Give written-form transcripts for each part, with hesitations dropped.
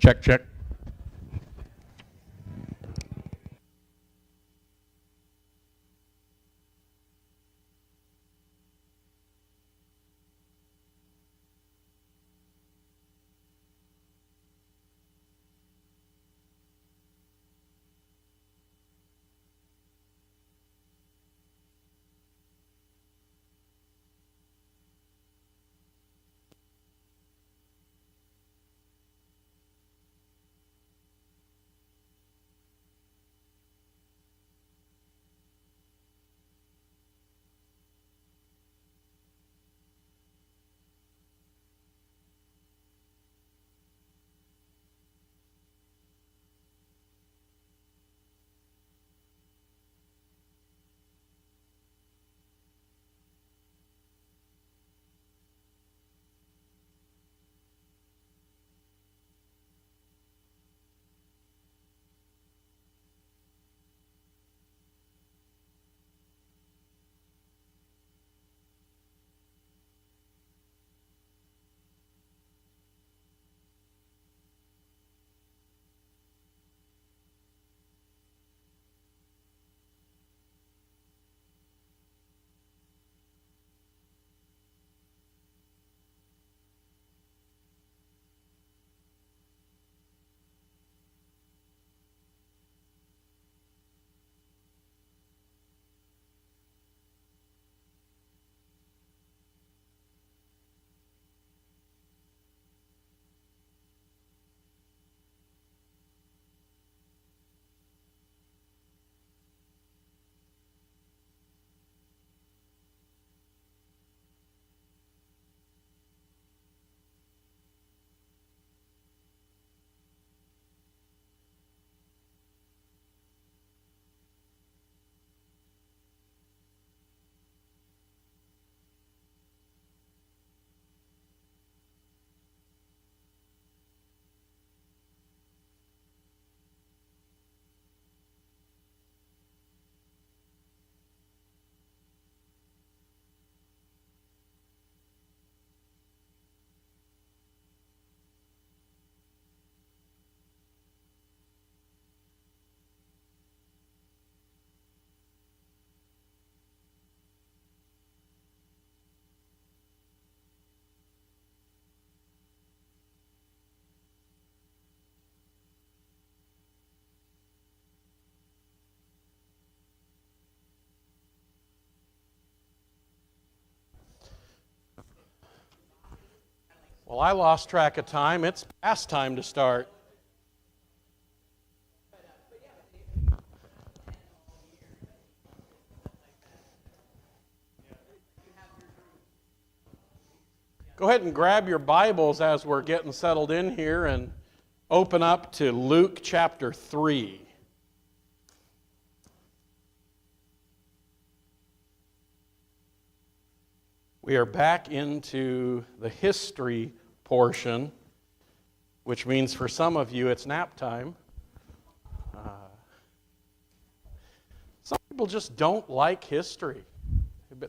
Check, check. Well, I lost track of time. It's past time to start. Go ahead and grab your Bibles as we're getting settled in here and open up to Luke chapter 3. We are back into the history portion, which means for some of you it's nap time. Some people just don't like history.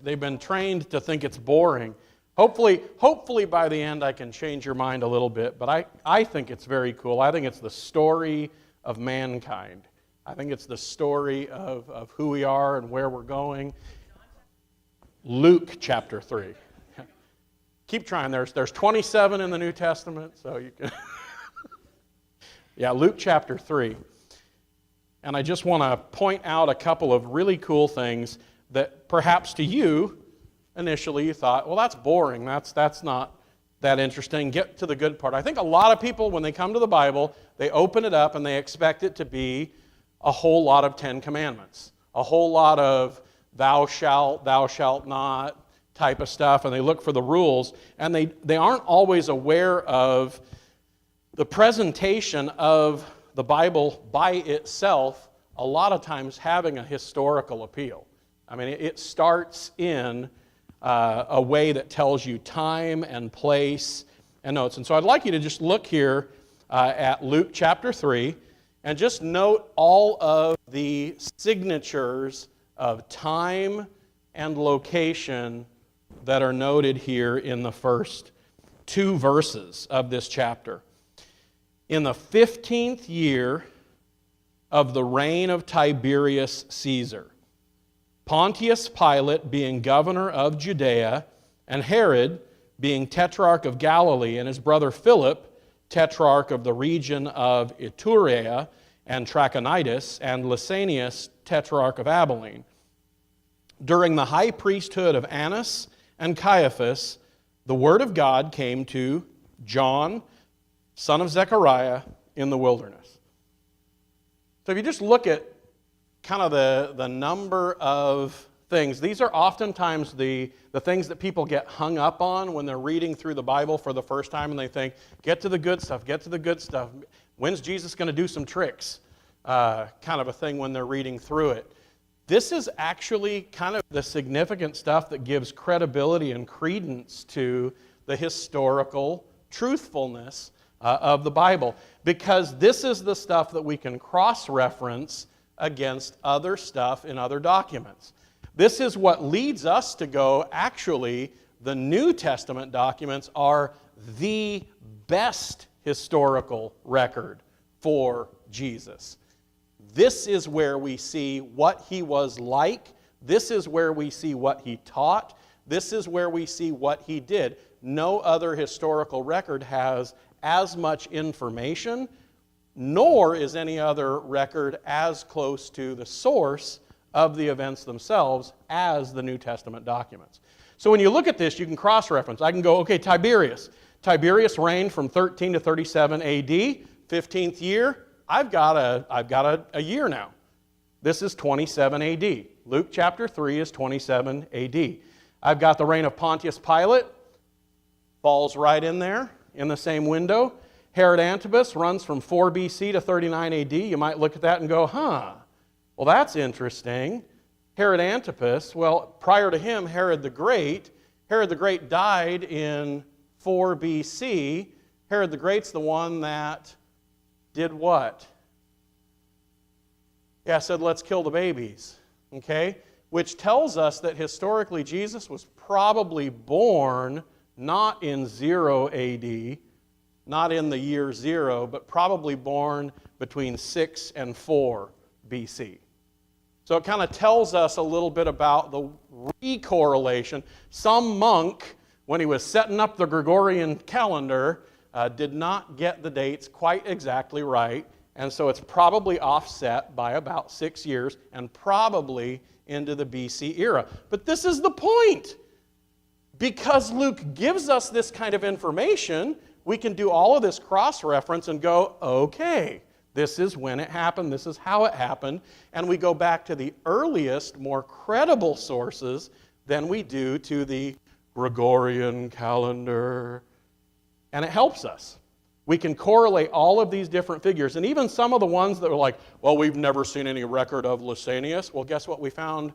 They've been trained to think it's boring. Hopefully by the end I can change your mind a little bit, but I think it's very cool. I think it's the story of mankind. I think it's the story of who we are and where we're going. Luke chapter 3. Keep trying. There's 27 in the New Testament, so you can. Yeah, Luke chapter 3. And I just want to point out a couple of really cool things that perhaps to you, initially you thought, well, that's boring. That's not that interesting. Get to the good part. I think a lot of people, when they come to the Bible, they open it up and they expect it to be a whole lot of 10 Commandments, a whole lot of thou shalt not type of stuff, and they look for the rules, and they aren't always aware of the presentation of the Bible by itself, a lot of times having a historical appeal. I mean, it starts in a way that tells you time and place and notes. And so I'd like you to just look here at Luke chapter 3 and just note all of the signatures of time and location that are noted here in the first two verses of this chapter. in the 15th year of the reign of Tiberius Caesar, Pontius Pilate being governor of Judea, and Herod being tetrarch of Galilee, and his brother Philip, tetrarch of the region of Iturea and Trachonitis, and Lysanias, tetrarch of Abilene. During the high priesthood of Annas and Caiaphas, the word of God came to John, son of Zechariah, in the wilderness. So if you just look at kind of the number of things, these are oftentimes the things that people get hung up on when they're reading through the Bible for the first time, and they think, get to the good stuff, get to the good stuff. When's Jesus going to do some tricks? Kind of a thing when they're reading through it. This is actually kind of the significant stuff that gives credibility and credence to the historical truthfulness of the Bible, because this is the stuff that we can cross-reference against other stuff in other documents. This is what leads us to go, actually, the New Testament documents are the best historical record for Jesus. This is where we see what he was like. This is where we see what he taught. This is where we see what he did. No other historical record has as much information, nor is any other record as close to the source of the events themselves as the New Testament documents. So when you look at this, you can cross-reference. I can go, okay, Tiberius. Tiberius reigned from 13 to 37 AD, 15th year. I've got a year now. This is 27 AD. Luke chapter 3 is 27 AD. I've got the reign of Pontius Pilate. Falls right in there, in the same window. Herod Antipas runs from 4 BC to 39 AD. You might look at that and go, well, that's interesting. Herod Antipas, well, prior to him, Herod the Great. Herod the Great died in 4 BC. Herod the Great's the one that did what? Yeah, said, let's kill the babies. Okay? Which tells us that historically Jesus was probably born not in 0 AD, not in the year 0, but probably born between 6 and 4 BC. So it kind of tells us a little bit about the recorrelation. Some monk, when he was setting up the Gregorian calendar, did not get the dates quite exactly right, and so it's probably offset by about 6 years and probably into the BC era. But this is the point. Because Luke gives us this kind of information, we can do all of this cross-reference and go, okay, this is when it happened, this is how it happened, and we go back to the earliest, more credible sources than we do to the Gregorian calendar. And it helps us. We can correlate all of these different figures, and even some of the ones that were like, well, we've never seen any record of Lysanias. Well, guess what we found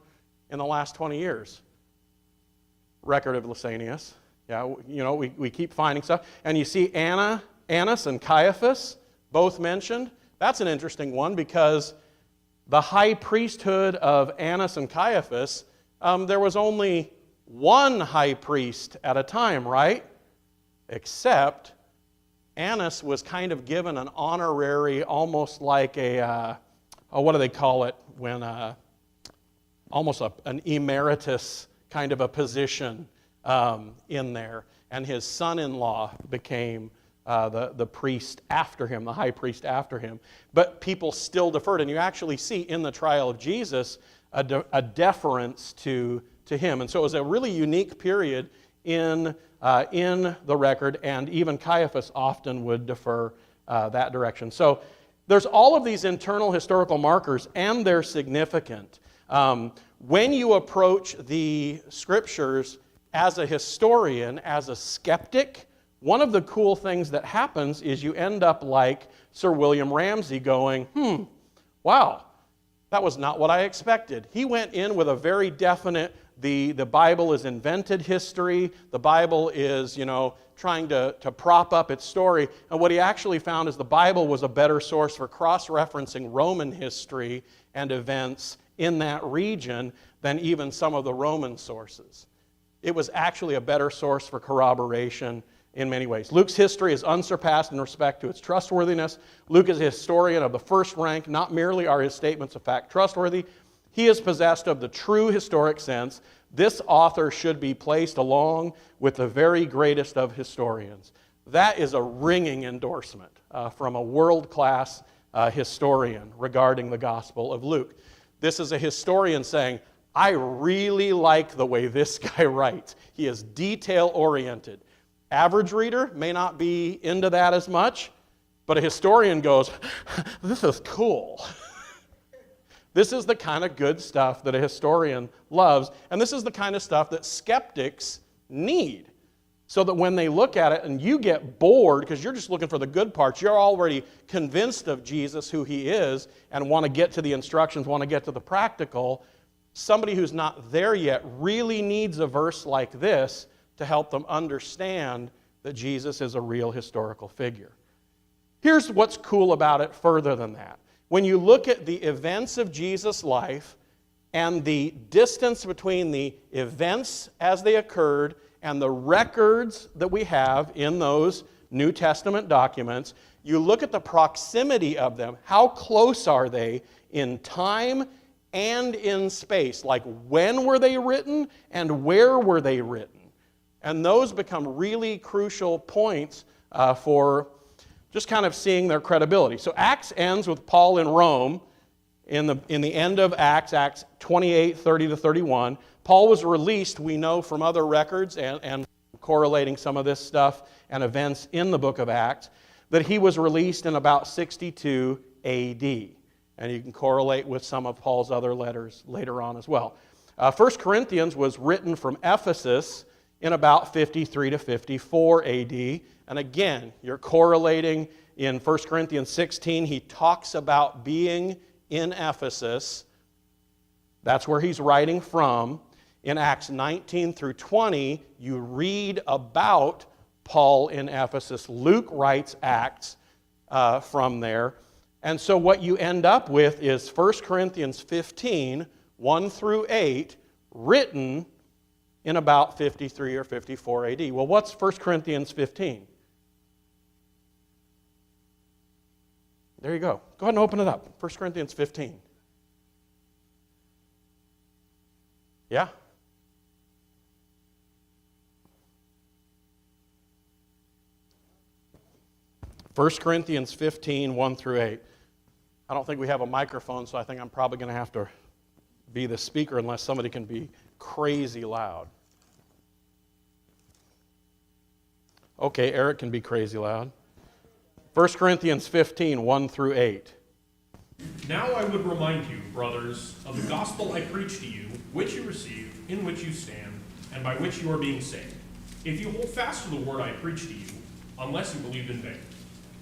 in the last 20 years? Record of Lysanias. Yeah, you know, we keep finding stuff. And you see Annas and Caiaphas, both mentioned. That's an interesting one because the high priesthood of Annas and Caiaphas, there was only one high priest at a time, right? Except Annas was kind of given an honorary, almost like what do they call it? When almost an emeritus kind of a position in there. And his son-in-law became the priest after him, the high priest after him. But people still deferred. And you actually see in the trial of Jesus a deference to him. And so it was a really unique period in the record, and even Caiaphas often would defer that direction. So there's all of these internal historical markers, and they're significant. When you approach the Scriptures as a historian, as a skeptic, one of the cool things that happens is you end up like Sir William Ramsay going, wow, that was not what I expected. He went in with a very definite, the Bible is invented history, the Bible is, trying to prop up its story, and what he actually found is the Bible was a better source for cross-referencing Roman history and events in that region than even some of the Roman sources. It was actually a better source for corroboration in many ways. Luke's history is unsurpassed in respect to its trustworthiness. Luke is a historian of the first rank. Not merely are his statements of fact trustworthy, he is possessed of the true historic sense. This author should be placed along with the very greatest of historians. That is a ringing endorsement from a world-class historian regarding the Gospel of Luke. This is a historian saying, I really like the way this guy writes. He is detail-oriented. Average reader may not be into that as much, but a historian goes, this is cool. This is the kind of good stuff that a historian loves, and this is the kind of stuff that skeptics need. So that when they look at it and you get bored because you're just looking for the good parts, you're already convinced of Jesus, who he is, and want to get to the instructions, want to get to the practical, somebody who's not there yet really needs a verse like this to help them understand that Jesus is a real historical figure. Here's what's cool about it further than that. When you look at the events of Jesus' life and the distance between the events as they occurred and the records that we have in those New Testament documents, you look at the proximity of them. How close are they in time and in space? Like, when were they written and where were they written? And those become really crucial points for just kind of seeing their credibility. So Acts ends with Paul in Rome in the end of Acts 28, 30 to 31. Paul was released, we know from other records and correlating some of this stuff and events in the book of Acts, that he was released in about 62 AD. And you can correlate with some of Paul's other letters later on as well. 1 Corinthians was written from Ephesus in about 53 to 54 AD. And again, you're correlating in 1 Corinthians 16. He talks about being in Ephesus. That's where he's writing from. In Acts 19 through 20, you read about Paul in Ephesus. Luke writes Acts from there. And so what you end up with is 1 Corinthians 15, 1 through 8, written in about 53 or 54 AD. Well, what's 1 Corinthians 15? There you go. Go ahead and open it up. 1 Corinthians 15. Yeah? First Corinthians 15, 1 through 8. I don't think we have a microphone, so I think I'm probably going to have to be the speaker unless somebody can be crazy loud. Okay, Eric can be crazy loud. 1 Corinthians 15, 1 through 8. Now I would remind you, brothers, of the gospel I preached to you, which you received, in which you stand, and by which you are being saved, if you hold fast to the word I preached to you, unless you believed in vain.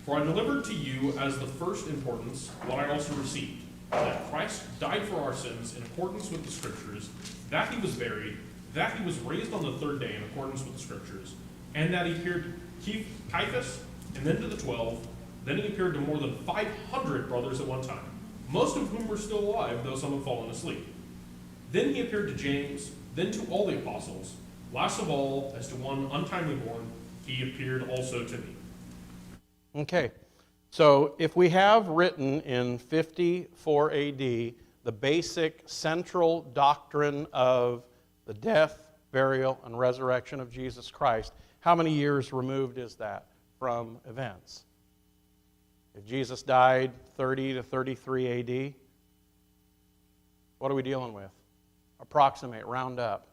For I delivered to you as the first importance what I also received, that Christ died for our sins in accordance with the Scriptures, that he was buried, that he was raised on the third day in accordance with the Scriptures, and that he appeared to Cephas, and then to the 12. Then he appeared to more than 500 brothers at one time, most of whom were still alive, though some had fallen asleep. Then he appeared to James, then to all the apostles. Last of all, as to one untimely born, he appeared also to me. Okay, so if we have written in 54 AD the basic central doctrine of the death, burial, and resurrection of Jesus Christ, how many years removed is that from events? If Jesus died 30 to 33 AD, what are we dealing with? Approximate, round up.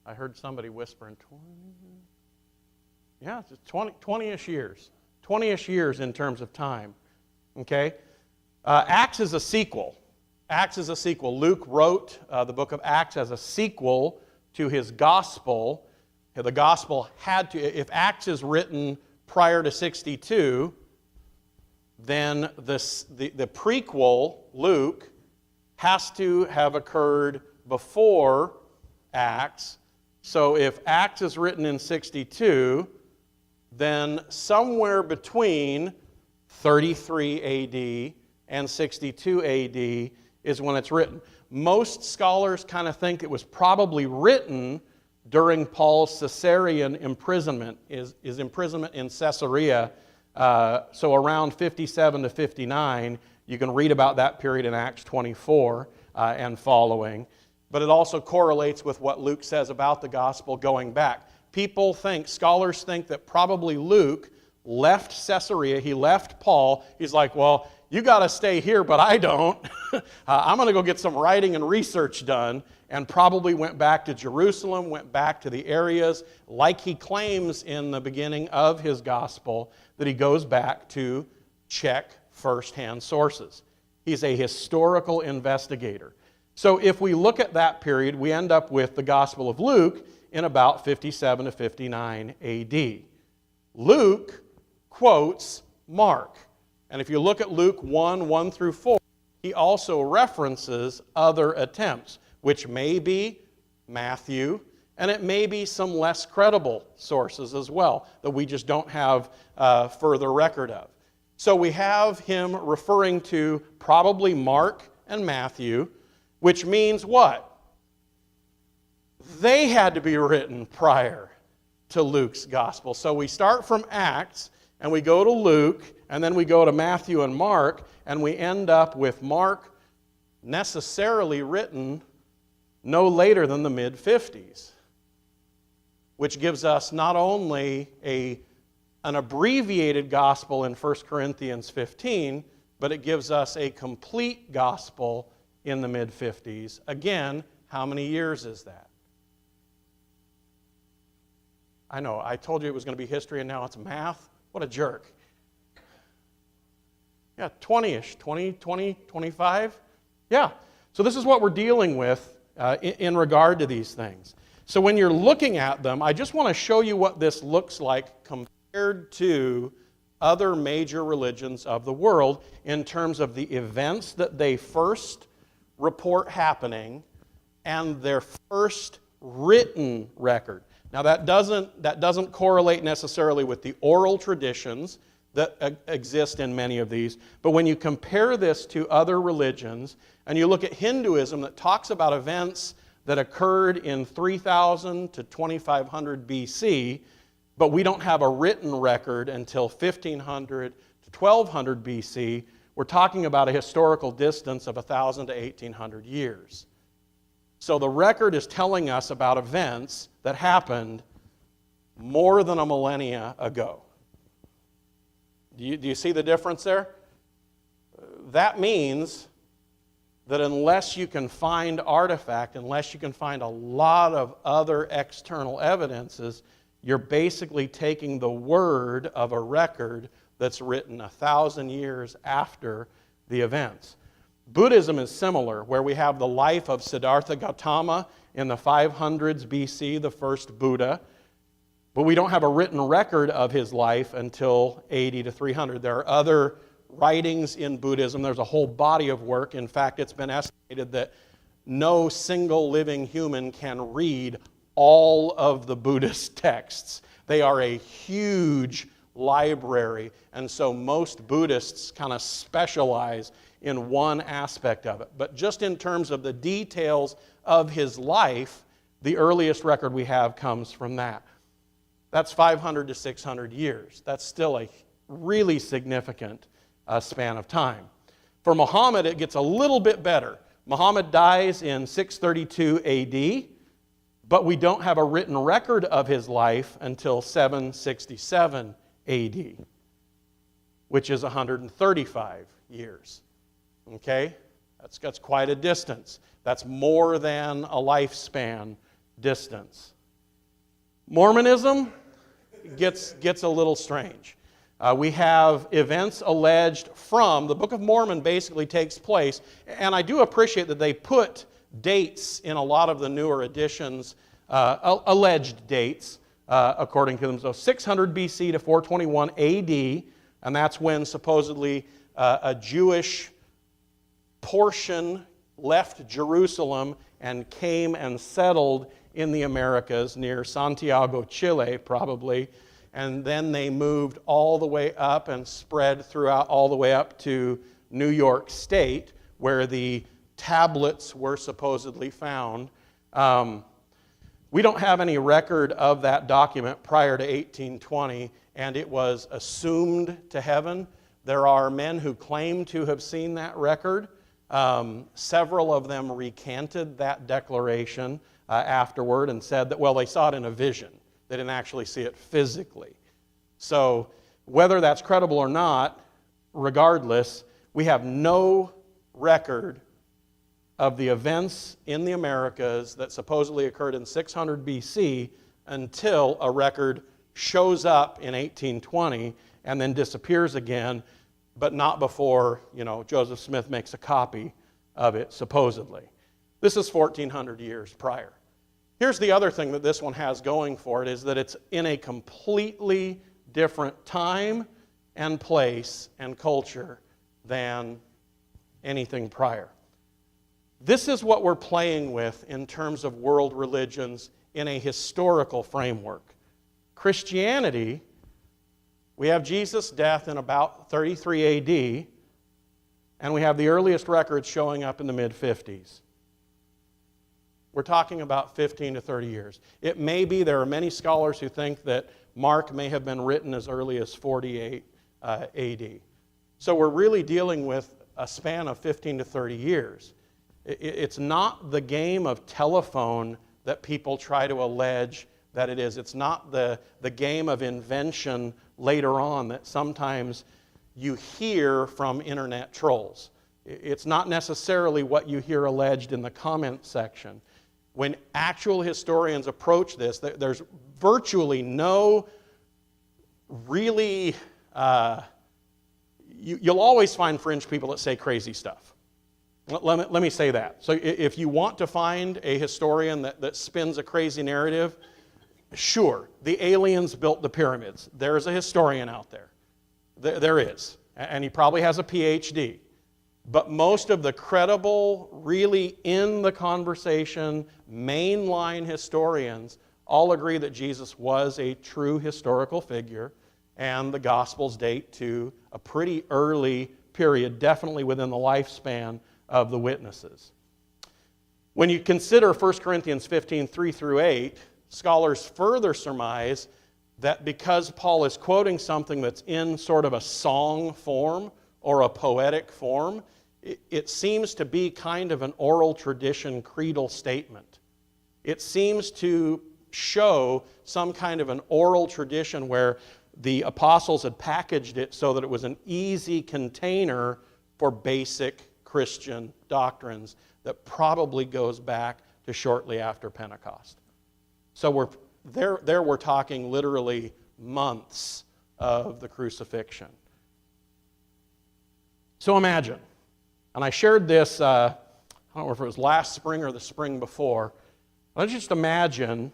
I heard somebody whispering 20. Yeah, it's 20-ish years. 20-ish years in terms of time. Okay? Acts is a sequel. Acts is a sequel. Luke wrote the book of Acts as a sequel to his gospel. The gospel had to, if Acts is written prior to 62, then the prequel, Luke, has to have occurred before Acts. So if Acts is written in 62, then somewhere between 33 AD and 62 AD is when it's written. Most scholars kind of think it was probably written during Paul's Caesarean imprisonment, his imprisonment in Caesarea, so around 57 to 59. You can read about that period in Acts 24 and following. But it also correlates with what Luke says about the gospel going back. Scholars think that probably Luke left Caesarea, he left Paul. He's like, well, you got to stay here, but I don't. I'm going to go get some writing and research done, and probably went back to Jerusalem, went back to the areas, like he claims in the beginning of his gospel, that he goes back to check firsthand sources. He's a historical investigator. So if we look at that period, we end up with the Gospel of Luke in about 57 to 59 AD. Luke quotes Mark. And if you look at Luke 1 through 4, he also references other attempts, which may be Matthew, and it may be some less credible sources as well, that we just don't have further record of. So we have him referring to probably Mark and Matthew, which means what? They had to be written prior to Luke's gospel. So we start from Acts, and we go to Luke, and then we go to Matthew and Mark, and we end up with Mark necessarily written no later than the mid-50s, which gives us not only an abbreviated gospel in 1 Corinthians 15, but it gives us a complete gospel in the mid-50s. Again, how many years is that? I know, I told you it was going to be history and now it's math. What a jerk. Yeah, 20-ish, 20, 25. Yeah, so this is what we're dealing with in regard to these things. So when you're looking at them, I just want to show you what this looks like compared to other major religions of the world in terms of the events that they first report happening and their first written record. Now that doesn't correlate necessarily with the oral traditions that exist in many of these, but when you compare this to other religions and you look at Hinduism that talks about events that occurred in 3000 to 2500 BC, but we don't have a written record until 1500 to 1200 BC, we're talking about a historical distance of 1000 to 1800 years. So the record is telling us about events that happened more than a millennia ago. Do you see the difference there? That means that unless you can find artifact, unless you can find a lot of other external evidences, you're basically taking the word of a record that's written 1,000 years after the events. Buddhism is similar, where we have the life of Siddhartha Gautama in the 500s BC, the first Buddha, but we don't have a written record of his life until 80 to 300. There are other writings in Buddhism. There's a whole body of work. In fact, it's been estimated that no single living human can read all of the Buddhist texts. They are a huge library, and so most Buddhists kind of specialize in one aspect of it. But just in terms of the details of his life, the earliest record we have comes from that. That's 500 to 600 years. That's still a really significant span of time. For Muhammad, it gets a little bit better. Muhammad dies in 632 AD, but we don't have a written record of his life until 767 AD, which is 135 years. Okay? That's quite a distance. That's more than a lifespan distance. Mormonism gets a little strange. We have events alleged from, the Book of Mormon basically takes place, and I do appreciate that they put dates in a lot of the newer editions, alleged dates, according to them. So 600 BC to 421 AD, and that's when supposedly a Jewish portion left Jerusalem and came and settled in the Americas near Santiago, Chile, probably. And then they moved all the way up and spread throughout all the way up to New York State, where the tablets were supposedly found. We don't have any record of that document prior to 1820, and it was assumed to heaven. There are men who claim to have seen that record. Several of them recanted that declaration afterward and said that, well, they saw it in a vision. They didn't actually see it physically. So whether that's credible or not, regardless, we have no record of the events in the Americas that supposedly occurred in 600 BC until a record shows up in 1820 and then disappears again, but not before, Joseph Smith makes a copy of it, supposedly. This is 1,400 years prior. Here's the other thing that this one has going for it, is that it's in a completely different time and place and culture than anything prior. This is what we're playing with in terms of world religions in a historical framework. Christianity, we have Jesus' death in about 33 AD, and we have the earliest records showing up in the mid-50s. We're talking about 15 to 30 years. It may be, there are many scholars who think that Mark may have been written as early as 48 AD. So we're really dealing with a span of 15 to 30 years. It's not the game of telephone that people try to allege that it is. It's not the game of invention later on that sometimes you hear from internet trolls. It's not necessarily what you hear alleged in the comment section. When actual historians approach this, there's virtually no really... You'll always find fringe people that say crazy stuff. Let me say that. So if you want to find a historian that spins a crazy narrative, sure, the aliens built the pyramids. There's a historian out there. There is. And he probably has a PhD. But most of the credible, really in the conversation, mainline historians all agree that Jesus was a true historical figure, and the Gospels date to a pretty early period, definitely within the lifespan of the witnesses. When you consider 1 Corinthians 15, 3 through 8, scholars further surmise that because Paul is quoting something that's in sort of a song form or a poetic form, it seems to be kind of an oral tradition creedal statement. It seems to show some kind of an oral tradition where the apostles had packaged it so that it was an easy container for basic Christian doctrines that probably goes back to shortly after Pentecost. So we're talking literally months of the crucifixion. So imagine, and I shared this, I don't know if it was last spring or the spring before, let's just imagine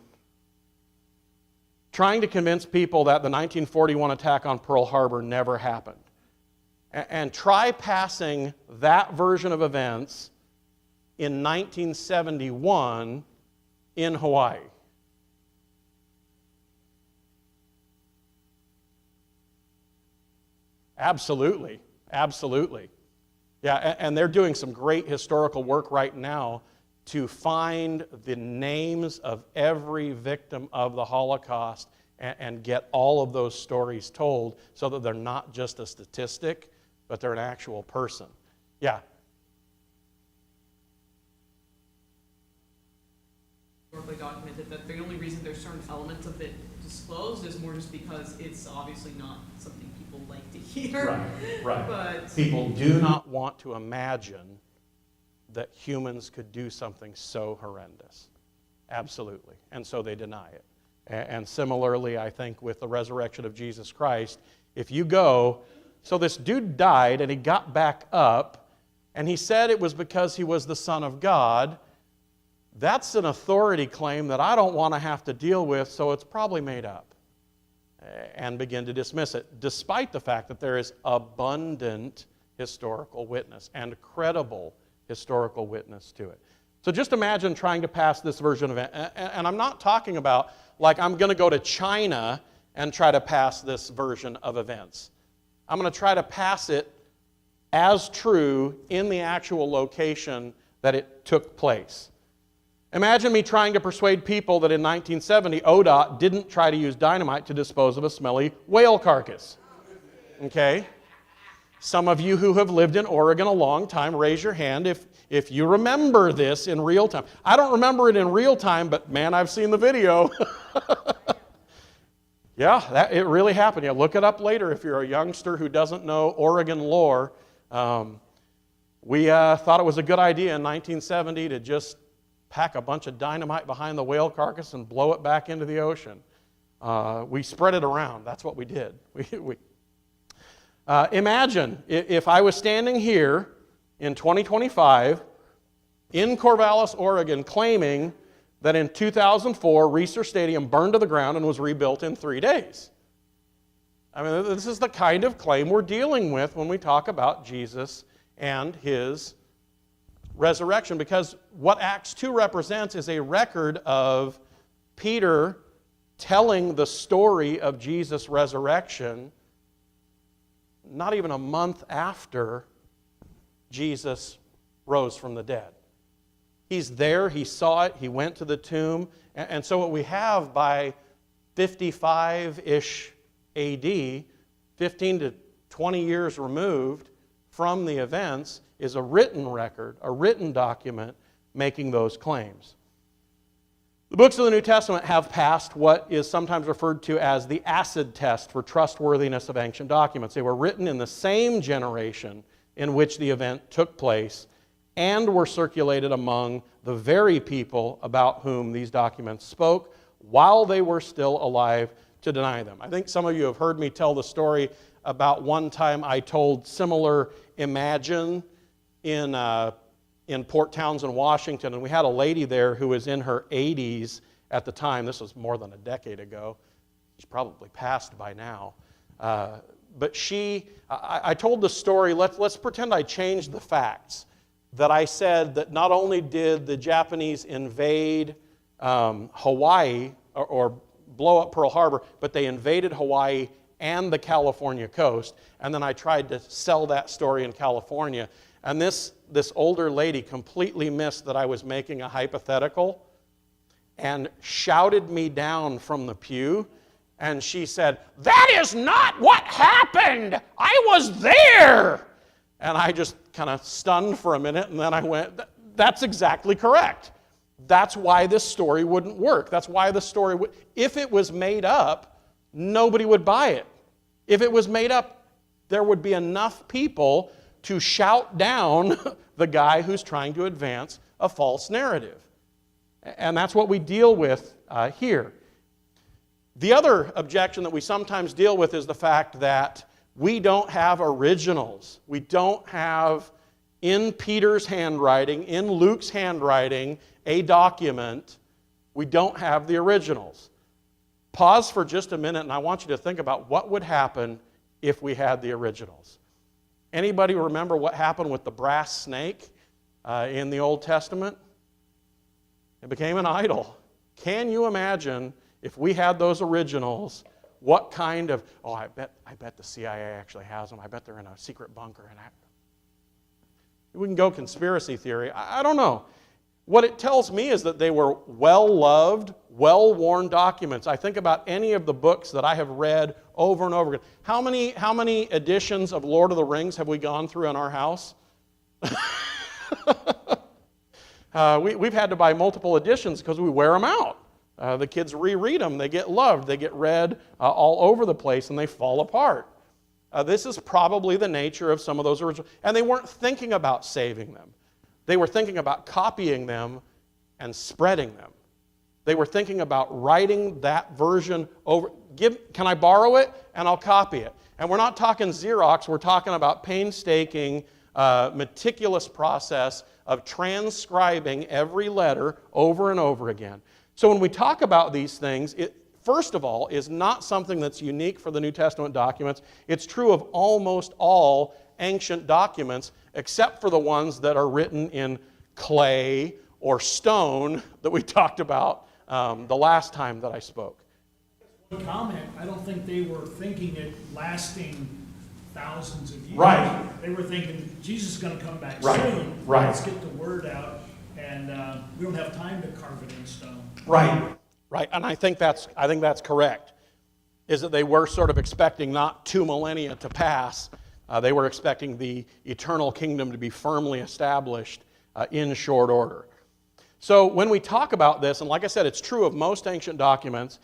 trying to convince people that the 1941 attack on Pearl Harbor never happened. And try passing that version of events in 1971 in Hawaii. Absolutely, absolutely. Yeah, and they're doing some great historical work right now to find the names of every victim of the Holocaust and get all of those stories told so that they're not just a statistic, but they're an actual person. Yeah? Historically documented that the only reason there's certain elements of it disclosed is more just because it's obviously not something people like to hear. Right. But people do not want to imagine that humans could do something so horrendous. Absolutely. And so they deny it. And similarly, I think with the resurrection of Jesus Christ, if you go, so this dude died and he got back up, and he said it was because he was the Son of God. That's an authority claim that I don't want to have to deal with, so it's probably made up. And begin to dismiss it, despite the fact that there is abundant historical witness and credible historical witness to it. So just imagine trying to pass this version of it. And I'm not talking about like I'm going to go to China and try to pass this version of events. I'm going to try to pass it as true in the actual location that it took place. Imagine me trying to persuade people that in 1970, ODOT didn't try to use dynamite to dispose of a smelly whale carcass. Okay? Some of you who have lived in Oregon a long time, raise your hand if you remember this in real time. I don't remember it in real time, but man, I've seen the video. Yeah, it really happened. Yeah, look it up later if you're a youngster who doesn't know Oregon lore. We thought it was a good idea in 1970 to just pack a bunch of dynamite behind the whale carcass and blow it back into the ocean. We spread it around. That's what we did. Imagine if I was standing here in 2025 in Corvallis, Oregon, claiming that in 2004, Reser Stadium burned to the ground and was rebuilt in 3 days. I mean, this is the kind of claim we're dealing with when we talk about Jesus and his resurrection, because what Acts 2 represents is a record of Peter telling the story of Jesus' resurrection not even a month after Jesus rose from the dead. He's there, he saw it, he went to the tomb, and so what we have by 55-ish AD, 15 to 20 years removed from the events, is a written record, a written document making those claims. The books of the New Testament have passed what is sometimes referred to as the acid test for trustworthiness of ancient documents. They were written in the same generation in which the event took place and were circulated among the very people about whom these documents spoke while they were still alive to deny them. I think some of you have heard me tell the story about one time I told similar Imagine in Port Townsend, Washington, and we had a lady there who was in her 80s at the time. This was more than a decade ago. She's probably passed by now. But I told the story, let's pretend I changed the facts. That I said that not only did the Japanese invade Hawaii or blow up Pearl Harbor, but they invaded Hawaii and the California coast. And then I tried to sell that story in California. And this older lady completely missed that I was making a hypothetical and shouted me down from the pew. And she said, "That is not what happened! I was there!" And I just kind of stunned for a minute, and then I went, that's exactly correct. That's why this story wouldn't work. That's why the story if it was made up, nobody would buy it. If it was made up, there would be enough people to shout down the guy who's trying to advance a false narrative. And that's what we deal with here. The other objection that we sometimes deal with is the fact that we don't have originals. We don't have, in Peter's handwriting, in Luke's handwriting, a document. We don't have the originals. Pause for just a minute, and I want you to think about what would happen if we had the originals. Anybody remember what happened with the brass snake in the Old Testament? It became an idol. Can you imagine if we had those originals, what kind of, I bet the CIA actually has them. I bet they're in a secret bunker. And we can go conspiracy theory. I don't know. What it tells me is that they were well-loved, well-worn documents. I think about any of the books that I have read over and over again. How many editions of Lord of the Rings have we gone through in our house? We've had to buy multiple editions because we wear them out. The kids reread them. They get loved. They get read all over the place, and they fall apart. This is probably the nature of some of those original. And they weren't thinking about saving them. They were thinking about copying them and spreading them. They were thinking about writing that version over. Can I borrow it? And I'll copy it. And we're not talking Xerox. We're talking about painstaking, meticulous process of transcribing every letter over and over again. So when we talk about these things, it, first of all, is not something that's unique for the New Testament documents. It's true of almost all ancient documents, except for the ones that are written in clay or stone that we talked about the last time that I spoke. One comment, I don't think they were thinking it lasting thousands of years. Right. They were thinking, Jesus is going to come back Right. soon. Right. Let's get the word out. and we don't have time to carve it in stone. Right. Right, and I think that's correct, is that they were sort of expecting not 2 millennia to pass. They were expecting the eternal kingdom to be firmly established in short order. So when we talk about this, and like I said, it's true of most ancient documents,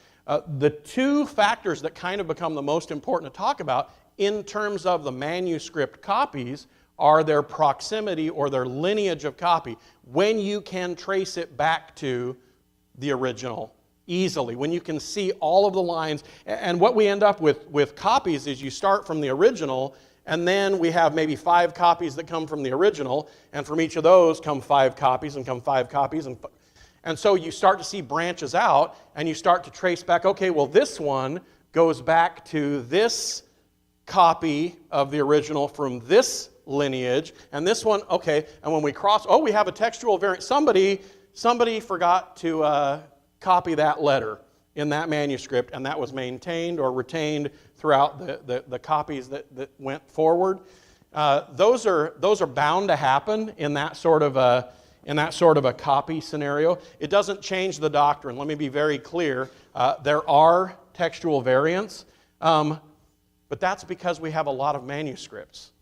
the two factors that kind of become the most important to talk about in terms of the manuscript copies are their proximity or their lineage of copy, when you can trace it back to the original easily, when you can see all of the lines. And what we end up with copies is you start from the original, and then we have maybe 5 copies that come from the original, and from each of those come 5 copies, and come 5 copies, and so you start to see branches out, and you start to trace back, okay, well, this one goes back to this copy of the original from this lineage, and this one, okay, and when we cross, oh, we have a textual variant. Somebody forgot to copy that letter in that manuscript, and that was maintained or retained throughout the copies that went forward. Those are bound to happen in that sort of a copy scenario. It doesn't change the doctrine. Let me be very clear. There are textual variants, but that's because we have a lot of manuscripts.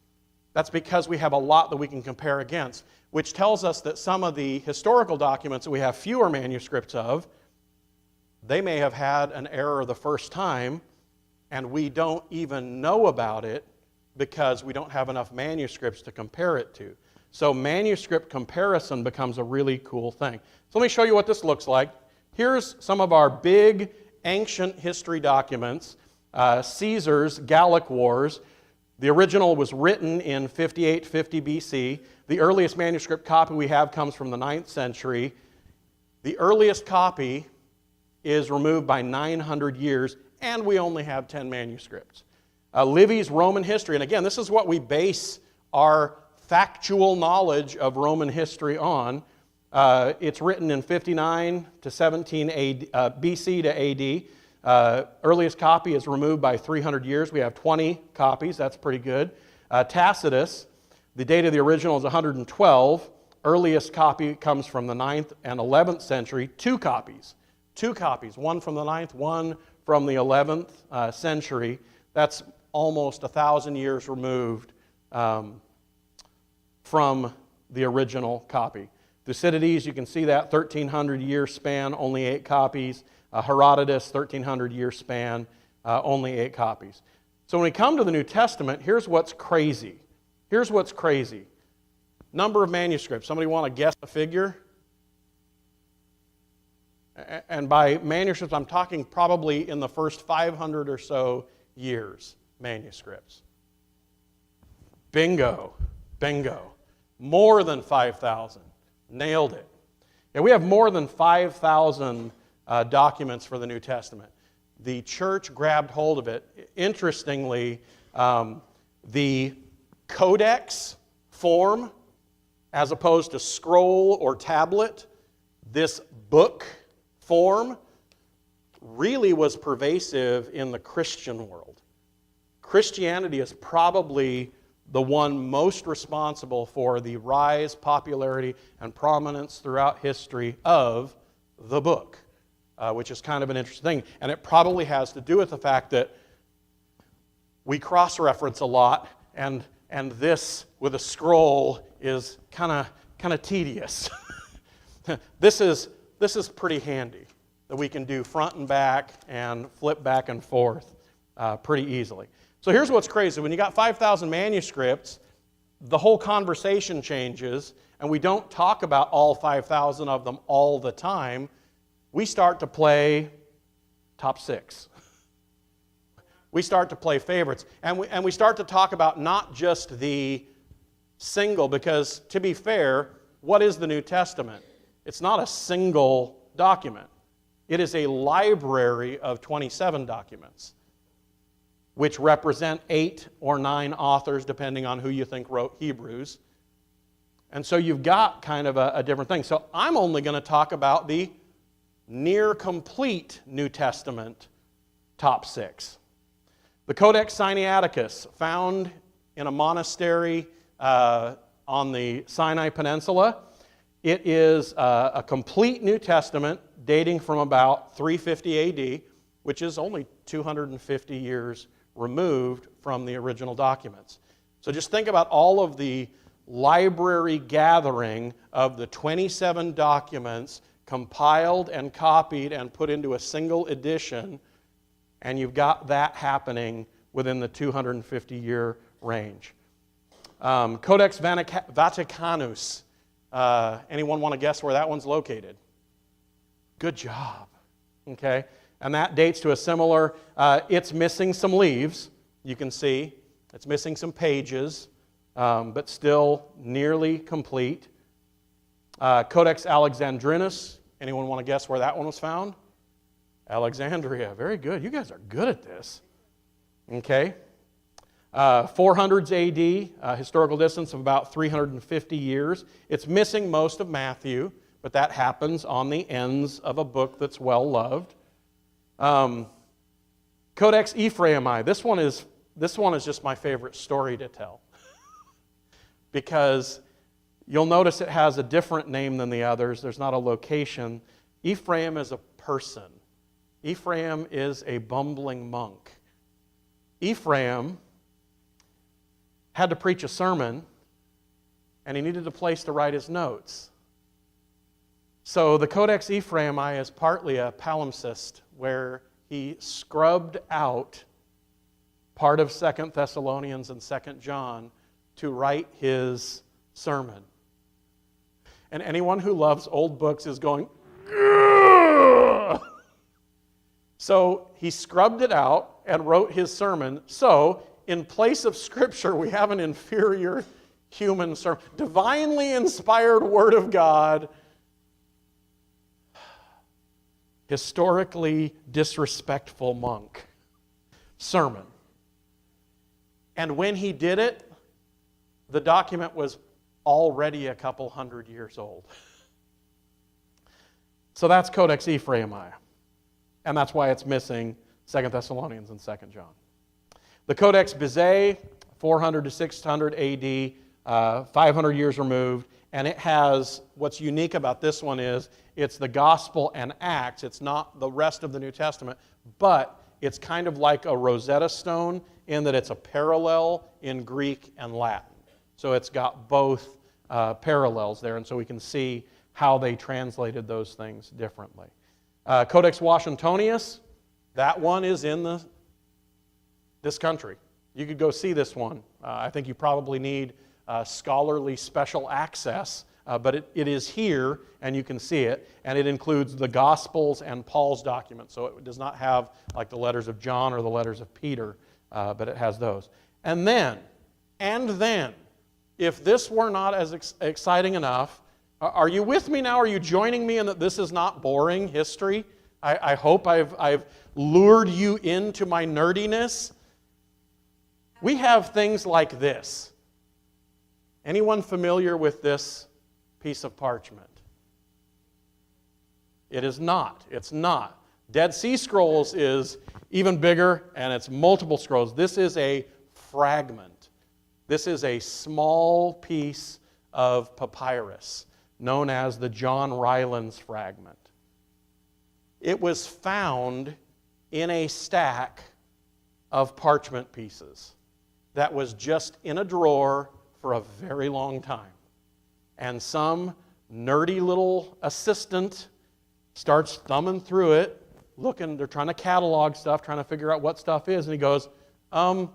That's because we have a lot that we can compare against, which tells us that some of the historical documents that we have fewer manuscripts of, they may have had an error the first time, and we don't even know about it because we don't have enough manuscripts to compare it to. So manuscript comparison becomes a really cool thing. So let me show you what this looks like. Here's some of our big ancient history documents. Caesar's Gallic Wars. The original was written in 5850 BC. The earliest manuscript copy we have comes from the 9th century. The earliest copy is removed by 900 years, and we only have 10 manuscripts. Livy's Roman history, and again, this is what we base our factual knowledge of Roman history on. It's written in 59 to 17 BC to AD. Earliest copy is removed by 300 years. We have 20 copies. That's pretty good. Tacitus, the date of the original is 112. Earliest copy comes from the 9th and 11th century. 2 copies. 2 copies. One from the 9th, one from the 11th century. That's almost 1,000 years removed from the original copy. Thucydides, you can see that 1,300-year span, only 8 copies. Herodotus, 1,300-year span, only 8 copies. So when we come to the New Testament, here's what's crazy. Here's what's crazy. Number of manuscripts. Somebody want to guess a figure? And by manuscripts, I'm talking probably in the first 500 or so years, manuscripts. Bingo. Bingo. More than 5,000. Nailed it. Yeah, we have more than 5,000 documents for the New Testament. The church grabbed hold of it. Interestingly, the codex form, as opposed to scroll or tablet, this book form really was pervasive in the Christian world. Christianity is probably the one most responsible for the rise, popularity, and prominence throughout history of the book, which is kind of an interesting thing. And it probably has to do with the fact that we cross-reference a lot, and this with a scroll is kind of tedious. This is pretty handy, that we can do front and back and flip back and forth pretty easily. So here's what's crazy. When you got 5,000 manuscripts, the whole conversation changes, and we don't talk about all 5,000 of them all the time. We start to play top 6. We start to play favorites. And we start to talk about not just the single, because to be fair, what is the New Testament? It's not a single document. It is a library of 27 documents, which represent 8 or 9 authors, depending on who you think wrote Hebrews. And so you've got kind of a different thing. So I'm only going to talk about the near complete New Testament top 6. The Codex Sinaiticus, found in a monastery on the Sinai Peninsula. It is a complete New Testament dating from about 350 AD, which is only 250 years removed from the original documents. So just think about all of the library gathering of the 27 documents compiled and copied and put into a single edition, and you've got that happening within the 250-year range. Codex Vaticanus. Anyone want to guess where that one's located? Good job. Okay, and that dates to a similar, it's missing some leaves, you can see. It's missing some pages, but still nearly complete. Codex Alexandrinus. Anyone want to guess where that one was found? Alexandria. Very good. You guys are good at this. Okay. 400s AD, historical distance of about 350 years. It's missing most of Matthew, but that happens on the ends of a book that's well loved. Codex Ephraimi. This one is just my favorite story to tell. Because you'll notice it has a different name than the others. There's not a location. Ephraim is a person. Ephraim is a bumbling monk. Ephraim had to preach a sermon, and he needed a place to write his notes. So the Codex Ephraimi is partly a palimpsest, where he scrubbed out part of 2 Thessalonians and 2 John to write his sermon. And anyone who loves old books is going, ugh! So he scrubbed it out and wrote his sermon. So in place of Scripture, we have an inferior human sermon. Divinely inspired Word of God, historically disrespectful monk sermon. And when he did it, the document was already a couple hundred years old. So that's Codex Ephraimi. And that's why it's missing 2 Thessalonians and 2 John. The Codex Bezae, 400 to 600 AD, 500 years removed, and it has, what's unique about this one is, it's the Gospel and Acts. It's not the rest of the New Testament, but it's kind of like a Rosetta Stone in that it's a parallel in Greek and Latin. So it's got both parallels there, and so we can see how they translated those things differently. Codex Washingtonius, that one is in this country. You could go see this one. I think you probably need scholarly special access, but it is here, and you can see it, and it includes the Gospels and Paul's documents. So it does not have like the letters of John or the letters of Peter, but it has those. And then, if this were not as exciting enough, are you with me now? Are you joining me in that this is not boring history? I hope I've lured you into my nerdiness. We have things like this. Anyone familiar with this piece of parchment? It is not. It's not. Dead Sea Scrolls is even bigger, and it's multiple scrolls. This is a fragment. This is a small piece of papyrus known as the John Rylands fragment. It was found in a stack of parchment pieces that was just in a drawer for a very long time. And some nerdy little assistant starts thumbing through it, looking, they're trying to catalog stuff, trying to figure out what stuff is, and he goes, I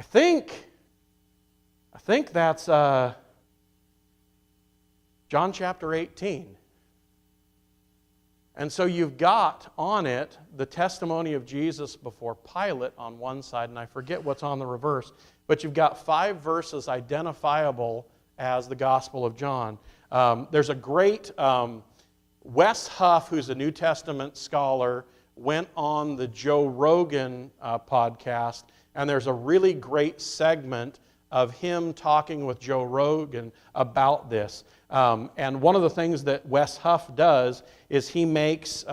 think that's John chapter 18. And so you've got on it the testimony of Jesus before Pilate on one side, and I forget what's on the reverse, but you've got 5 verses identifiable as the Gospel of John. There's a great, Wes Huff, who's a New Testament scholar, went on the Joe Rogan podcast, and there's a really great segment of him talking with Joe Rogan about this. And one of the things that Wes Huff does is he makes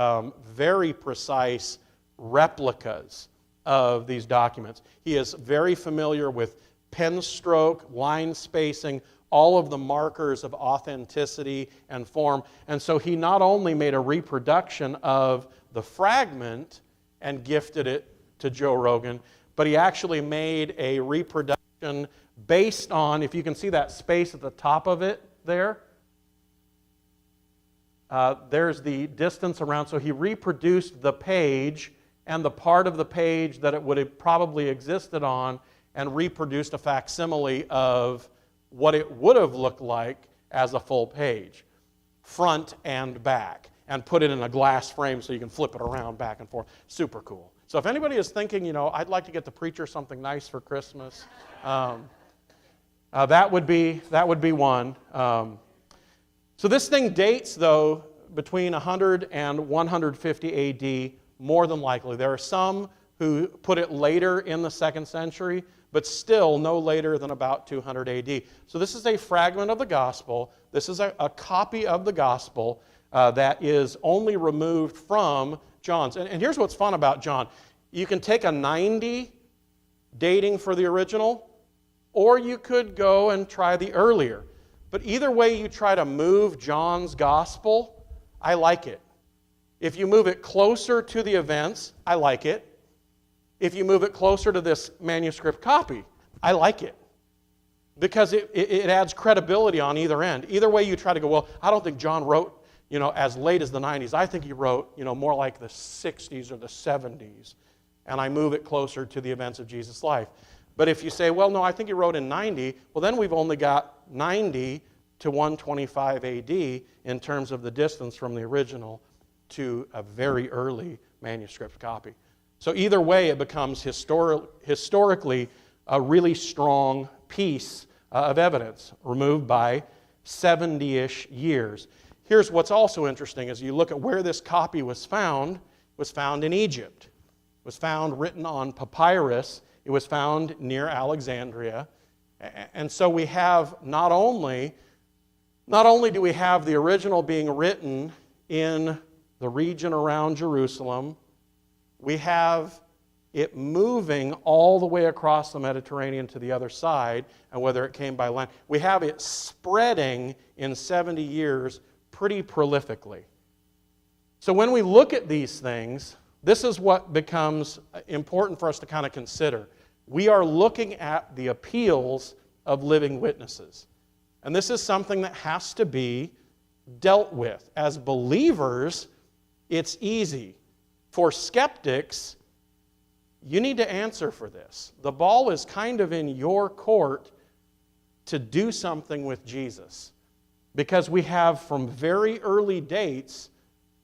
very precise replicas of these documents. He is very familiar with pen stroke, line spacing, all of the markers of authenticity and form. And so he not only made a reproduction of the fragment and gifted it to Joe Rogan, but he actually made a reproduction based on, if you can see that space at the top of it there, there's the distance around. So he reproduced the page and the part of the page that it would have probably existed on, and reproduced a facsimile of what it would have looked like as a full page, front and back, and put it in a glass frame so you can flip it around back and forth. Super cool. So if anybody is thinking, I'd like to get the preacher something nice for Christmas, that would be one. So this thing dates, though, between 100 and 150 A.D., more than likely. There are some who put it later in the 2nd century, but still no later than about 200 A.D. So this is a fragment of the gospel. This is a copy of the gospel that is only removed from John's. And here's what's fun about John. You can take a 90 dating for the original, or you could go and try the earlier. But either way you try to move John's gospel, I like it. If you move it closer to the events, I like it. If you move it closer to this manuscript copy, I like it. Because it adds credibility on either end. Either way you try to go, well, I don't think John wrote, as late as the 90s. I think he wrote, more like the 60s or the 70s. And I move it closer to the events of Jesus' life. But if you say, well, no, I think he wrote in 90, well, then we've only got 90 to 125 AD in terms of the distance from the original to a very early manuscript copy. So either way, it becomes historically a really strong piece of evidence, removed by 70-ish years. Here's what's also interesting as you look at where this copy was found in Egypt. It was found written on papyrus. It was found near Alexandria. And so we have not only do we have the original being written in the region around Jerusalem, we have it moving all the way across the Mediterranean to the other side, and whether it came by land. We have it spreading in 70 years pretty prolifically. So when we look at these things, this is what becomes important for us to kind of consider. We are looking at the appeals of living witnesses. And this is something that has to be dealt with. As believers, it's easy. For skeptics, you need to answer for this. The ball is kind of in your court to do something with Jesus. Because we have from very early dates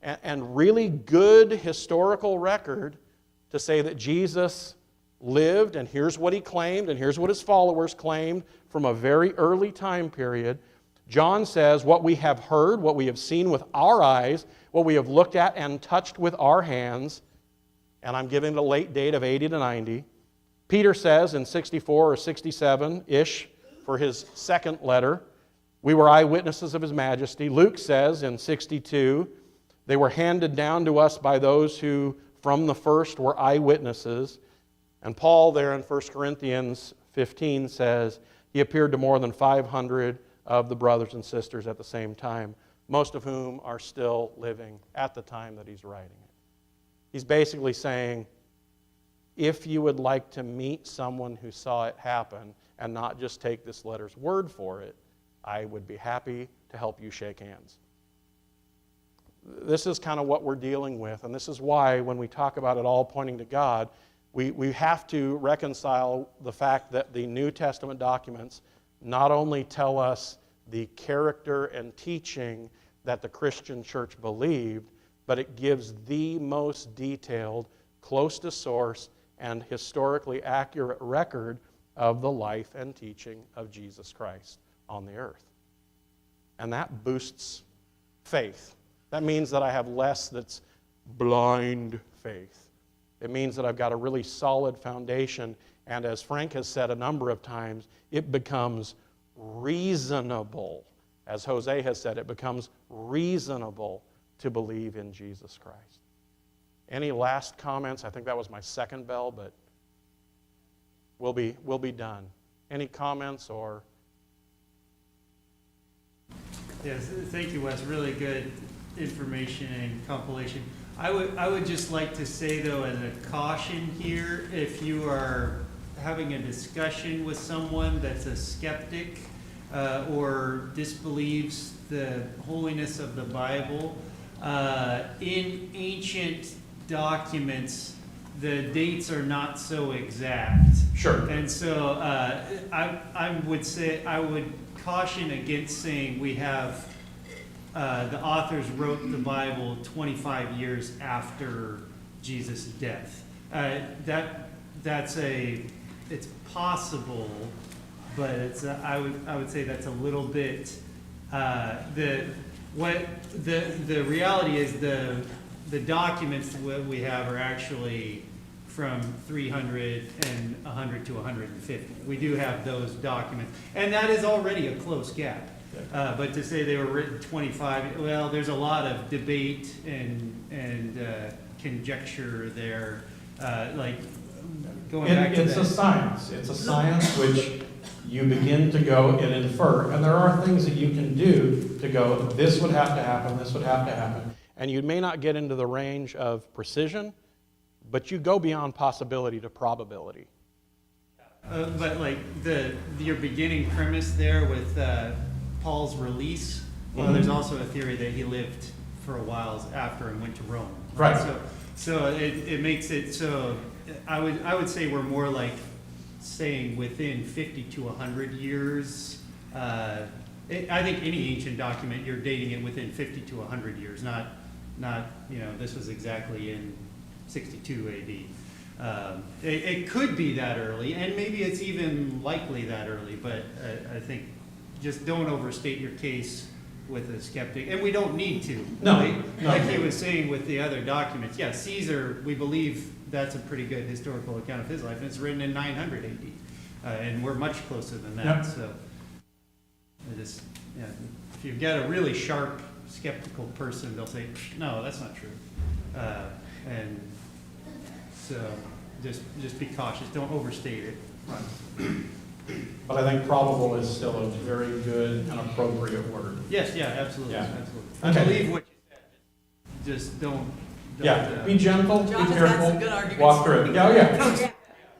and really good historical record to say that Jesus lived, and here's what he claimed, and here's what his followers claimed from a very early time period. John says what we have heard, what we have seen with our eyes, what we have looked at and touched with our hands, and I'm giving the late date of 80 to 90. Peter says in 64 or 67-ish for his second letter, we were eyewitnesses of his majesty. Luke says in 62, they were handed down to us by those who from the first were eyewitnesses. And Paul there in 1 Corinthians 15 says, he appeared to more than 500 of the brothers and sisters at the same time, most of whom are still living at the time that he's writing it. He's basically saying, if you would like to meet someone who saw it happen and not just take this letter's word for it, I would be happy to help you shake hands. This is kind of what we're dealing with, and this is why when we talk about it all pointing to God, we have to reconcile the fact that the New Testament documents not only tell us the character and teaching that the Christian church believed, but it gives the most detailed, close to source, and historically accurate record of the life and teaching of Jesus Christ on the earth. And that boosts faith. That means that I have less that's blind faith. It means that I've got a really solid foundation, and as Frank has said a number of times, it becomes reasonable. As Jose has said, it becomes reasonable to believe in Jesus Christ. Any last comments? I think that was my second bell, but we'll be done. Any comments or Yes, thank you, Wes. Really good information and compilation. I would just like to say, though, as a caution here, if you are having a discussion with someone that's a skeptic or disbelieves the holiness of the Bible, in ancient documents, the dates are not so exact. Sure. And so I would say, I would caution against saying we have, the authors wrote the Bible 25 years after Jesus' death. It's possible, but I would say that's a little bit, the reality is the documents that we have are actually from 300 and 100 to 150. We do have those documents, and that is already a close gap. But to say they were written 25, well, there's a lot of debate and conjecture there, like going back to It's a that. science. It's a science which you begin to go and infer. And there are things that you can do to go, this would have to happen, this would have to happen. And you may not get into the range of precision, but you go beyond possibility to probability. But like your beginning premise there with Paul's release, well, there's also a theory that he lived for a while after and went to Rome. Right. So it makes it so. I would say we're more like saying within 50 to 100 years. I think any ancient document, you're dating it within 50 to 100 years, not this was exactly in 62 AD. It could be that early, and maybe it's even likely that early, but I think just don't overstate your case with a skeptic, and we don't need to. No, Like no. he was saying with the other documents. Yeah, Caesar, we believe that's a pretty good historical account of his life, and it's written in 900 AD, and we're much closer than that. Yep. So, if you get a really sharp, skeptical person, they'll say, "No, that's not true," and so just be cautious. Don't overstate it. But I think probable is still a very good and appropriate word. Yes, yeah, absolutely, Yeah. absolutely. Okay. I believe what you said. Just don't. Yeah, be gentle, be John has had careful, some good arguments. walk through it. Yeah, yeah. Yeah.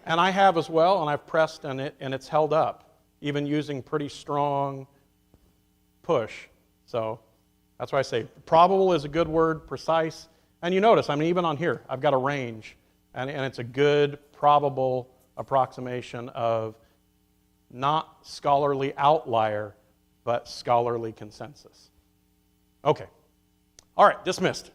And I have as well, and I've pressed on it, and it's held up, even using pretty strong push. So that's why I say probable is a good word, precise. And you notice, I mean, even on here, I've got a range, and it's a good, probable approximation of not scholarly outlier, but scholarly consensus. Okay. All right, dismissed.